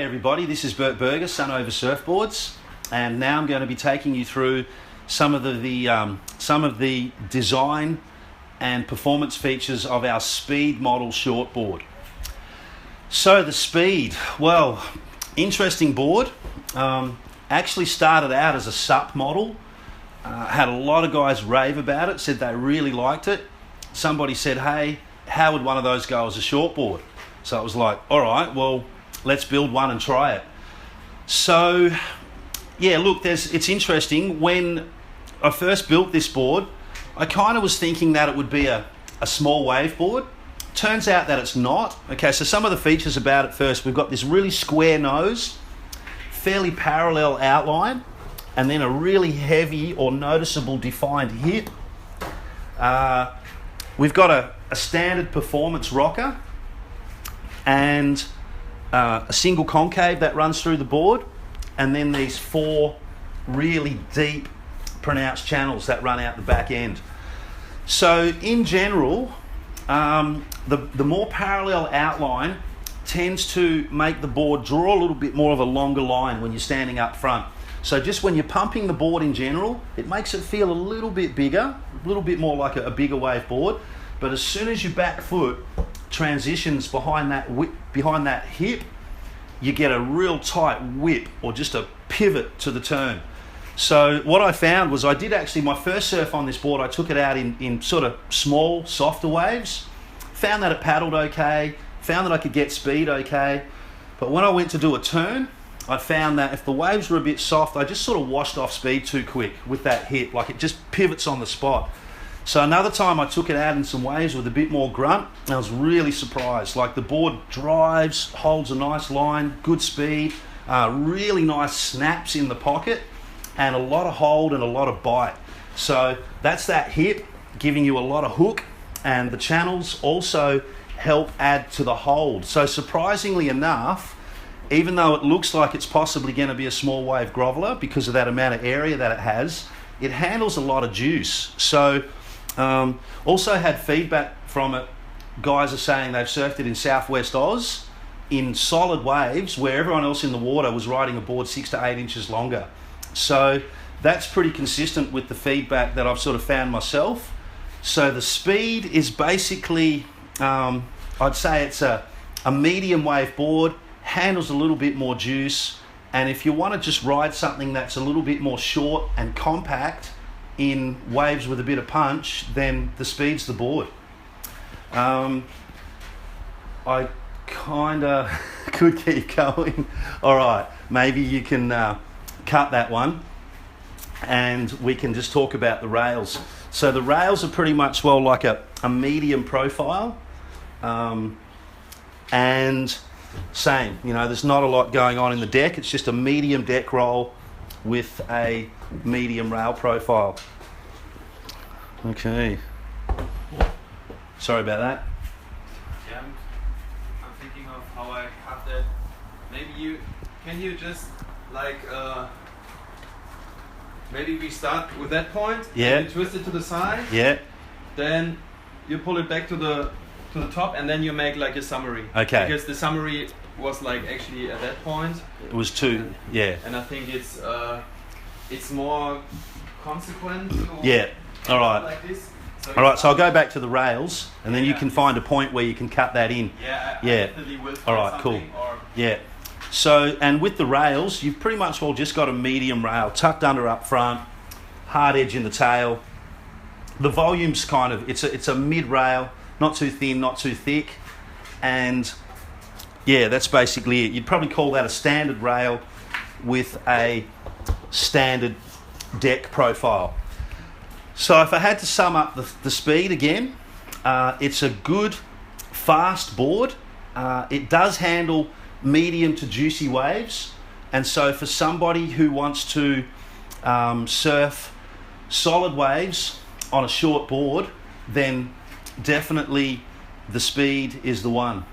everybody, this is Bert Burger, Sunova Surfboards, and now I'm going to be taking you through some of the design and performance features of our SPEEED model shortboard. So the SPEEED, well, interesting board. Actually started out as a SUP model. Had a lot of guys rave about it, said they really liked it. Somebody said, hey, how would one of those go as a shortboard? So it was like, all right, well, let's build one and try it. So, yeah, look, it's interesting. When I first built this board, I kind of was thinking that it would be a small wave board. Turns out that it's not. Okay, so some of the features about it first, we've got this really square nose, fairly parallel outline, and then a really heavy or noticeable defined hip. We've got a standard performance rocker and a single concave that runs through the board, and then these 4 really deep pronounced channels that run out the back end. So in general, the more parallel outline tends to make the board draw a little bit more of a longer line when you're standing up front. So just when you're pumping the board in general, it makes it feel a little bit bigger, a little bit more like a bigger wave board. But as soon as your back foot transitions behind that hip, you get a real tight whip or just a pivot to the turn. So what I found was I did actually, my first surf on this board, I took it out in sort of small, softer waves. Found that it paddled okay, found that I could get speed okay. But when I went to do a turn, I found that if the waves were a bit soft, I just sort of washed off speed too quick with that hip, like it just pivots on the spot. So another time I took it out in some waves with a bit more grunt, and I was really surprised. Like the board drives, holds a nice line, good speed, really nice snaps in the pocket, and a lot of hold and a lot of bite. So that's that hip giving you a lot of hook, and the channels also help add to the hold. So surprisingly enough, even though it looks like it's possibly going to be a small wave groveler because of that amount of area that it handles a lot of juice. So also had feedback from it. Guys are saying they've surfed it in Southwest Oz in solid waves where everyone else in the water was riding a board 6 to 8 inches longer. So that's pretty consistent with the feedback that I've sort of found myself. So the SPEEED is basically, I'd say it's a medium wave board, handles a little bit more juice, and if you want to just ride something that's a little bit more short and compact in waves with a bit of punch, then the SPEEED's the board. I kind of could keep going. All right, maybe you can cut that one and we can just talk about the rails. So the rails are pretty much, well, like a medium profile, and same, you know, there's not a lot going on in the deck. It's just a medium deck roll with a medium rail profile. Okay. Sorry about that. Yeah, I'm thinking of how I cut that. Maybe can you just like, maybe we start with that point. Yeah. You twist it to the side. Yeah. Then you pull it back to the top, and then you make like a summary. Okay. Because the summary was like actually at that point. It was 2, yeah. And I think it's more consequent. Yeah. All right. Like this. So all right. So I'll go back to the rails, and then you Yeah. can find a point where you can cut that in. Yeah. I Yeah. definitely will All find right. Cool. something, or Yeah. So, and with the rails, you've pretty much well just got a medium rail tucked under up front, hard edge in the tail. The volume's kind of, it's a mid rail, not too thin, not too thick, and yeah, that's basically it. You'd probably call that a standard rail with a standard deck profile. So if I had to sum up the SPEEED again, it's a good, fast board. It does handle medium to juicy waves, and so for somebody who wants to surf solid waves on a short board, then definitely the SPEEED is the one.